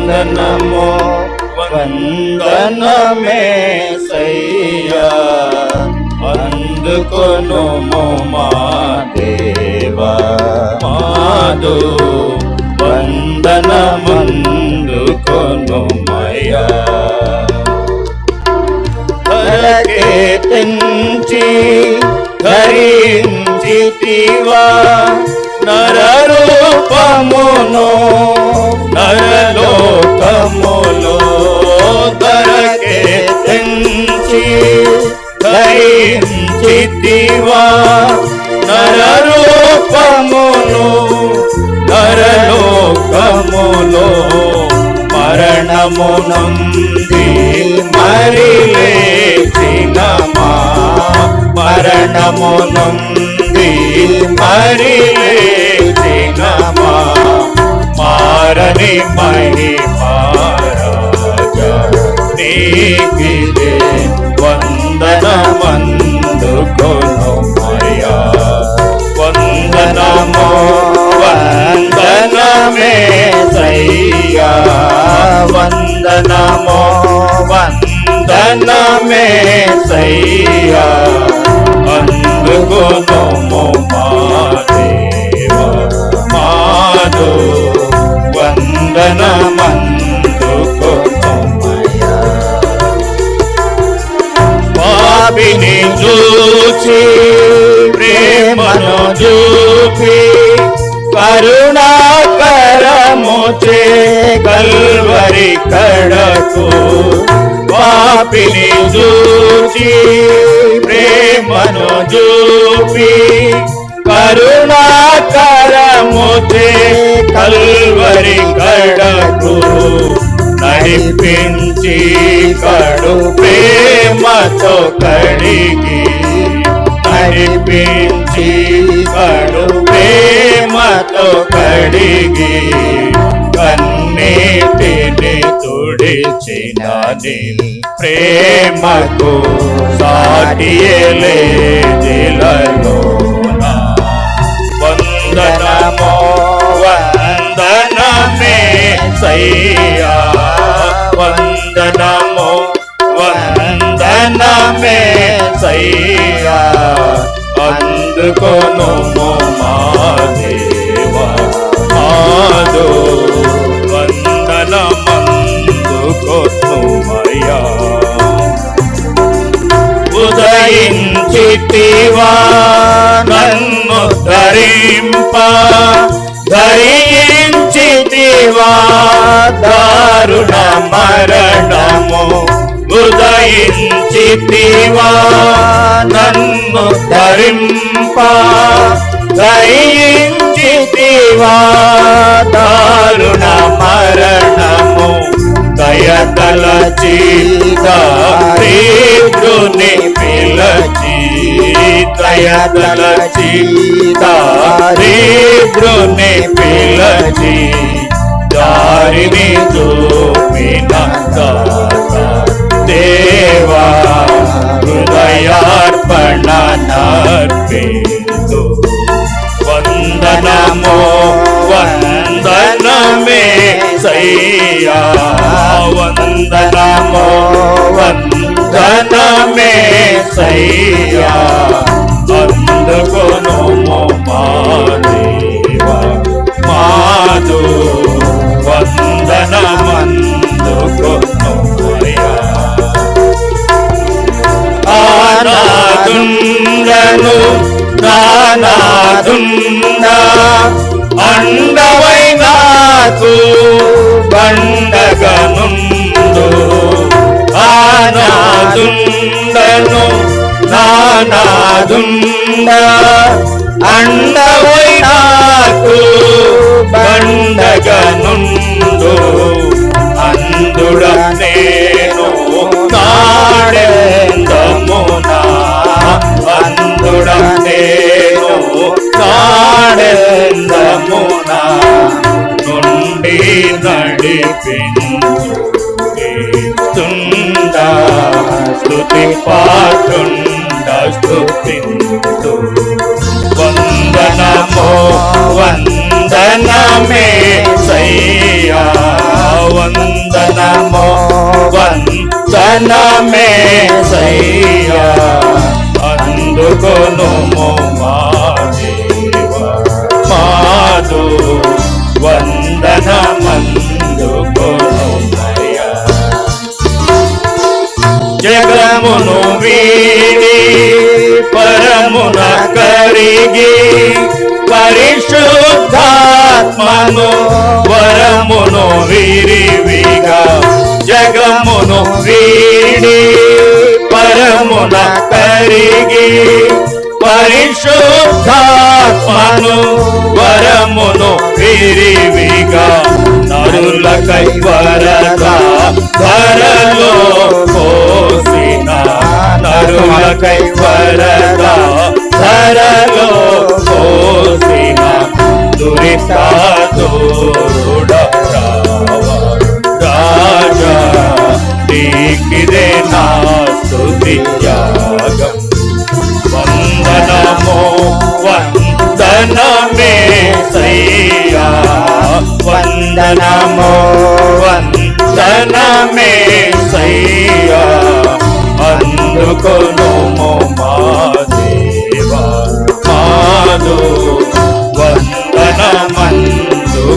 వందనము వందనమేసయ్యా అందుకొనుము మా దేవా మాదు వందనమందుకొనుమయ్యా ధరకే తెంచి ధరించితివా నరరూపమును నరలోకములో ధరకే తెంచి ధరించితివా నరరూపమును నరలోకములో మరణము నంది మరి లేచిన మరణము నంది మరి లేచిన మారని మహిమారాజా నీకిదే వందనమందుకొనుమయ్యా వందనము వందనమేసయ్యా వందనము వందనమేసయ్యా అందుకొనుము మా దేవా మాదు వందనమందుకొనుమయ్యా పాపిని చూచి ప్రేమను చూపి కరుణాకరముచే కల్వరి కడకు పాపిని చూచి ప్రేమను చూపి కరుణాకరముచే కల్వరి కడకు నడిపించి కడు ప్రేమతో కడిగి నడిపించి కడు ప్రేమతో కడిగి కన్నీటిని తుడిచినని ప్రేమకు సాటియలేదిలలోన వందనము వందనమేసయ్యా వందనము వందనమేసయ్యా అందుకొనుము మా దేవా మాదు వందనమందుకొనుమయ్యా ఉదయించితివా నన్ను ధరింప ధరించితివా దారుణ మరణము ఉదయించితివా నన్ను ధరింప ధరించితివా దారుణ మరణము దయతలచి దారిద్రుని పిలచి దయతలచి దారిద్రుని పిలచి దారిని చూపిన దేవా హృదయార్పణ నర్పించు వందనము వందనమేసయ్యా వందనము వందనమేసయ్యా అందుకొనుము మా దేవా మాదు వందనమందుకొనుమయ్యా ఆనాదుండను నానాదుండ అండవై నాకు బండగనుండు ఆనాదుండను నానాదుండ అండవై నాకు బండగనుండు అందుడ నేను నాడెందమునా అందుడ నేను నాడెందమునా నుండి నడిపించుండ స్తుతి పాటుండ స్తుతింతు వందనము వందనమేసయ్యా వందనము వందనమేసయ్యా అందుకొనుము మా దేవా మాదు వందనమందుకొనుమయ్యా జగమును వీడి పరమున కరిగి పరిశుద్ధాత్మను వరమును విరివిగా జగమును వీడి పరమున కరిగి పరిశుద్ధాత్మను వరమును విరివిగా నరులకై వరదా ధరలో పోసిన నరులకై వరదా ధరలో పోసిన దురితాదూరుడ రాజా నీకిదే నా స్తుతి యాగం వందనమో వందనమేసయ్యా వందనమో వందనమేసయ్యా అందుకొనుము మా దేవా మాదు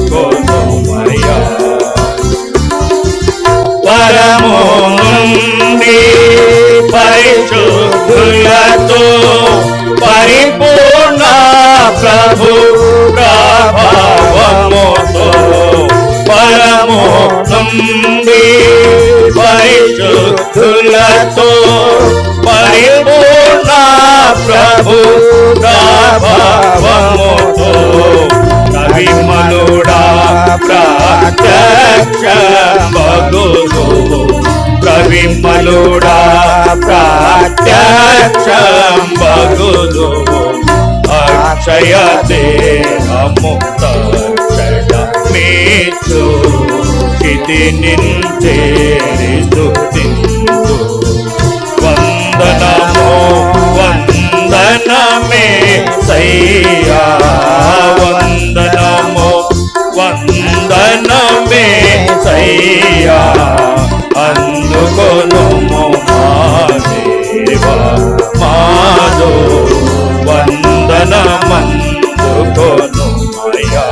వందనమందుకొనుమయ్యా పరము నుండి పరిశుద్ధులతో పరిపూర్ణ ప్రభు ప్రభావముతో పరము నుండి పరిశుద్ధులతో పరిపూర్ణ ప్రభు ప్రభావముతో కవిమనుడా ప్రత్యక్ష భగులు కవిమనుడా ప్రత్యక్ష భగులు అక్షయ దేహముక్త మీచు స్థితి నించేరిస్తు తిందు వందనమో వందనమేసయ్యా వందనమో వందనమేసయ్యా అందుకొనుము మా దేవా మాదు వందనమందుకొనుమయ్యా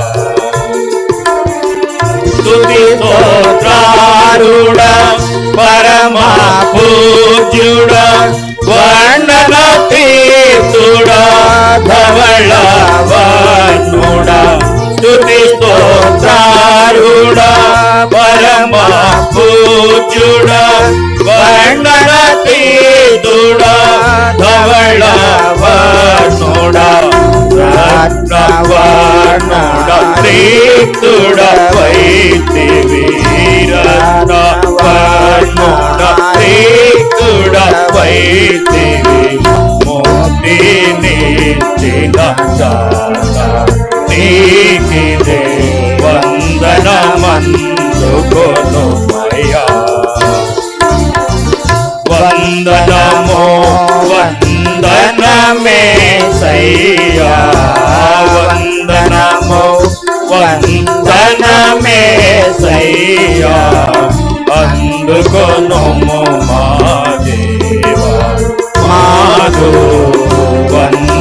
స్తుతి స్తోత్రారుడ పరమా పూజ్యుడ వర్ణన తీర్థుడ ధవళ వర్ణుడ స్తుతి స్తోత్రారుడ పరమా పూజ్యుడ వర్ణన తీర్థుడ ధవళ వర్ణుడ రత్నవర్ణుడ తీర్థుడ వైతివి రత్నవర్ణుడ తీర్థుడ వైతివి మోతి నిచ్చిన నీకిదే వందనమందుకొనుమయ్యా వందనమో వందనమేసయ్యా వందనమో వందనమేసయ్యా అందుకొనుము మా దేవా మాదు వందనమందుకొనుమయ్యా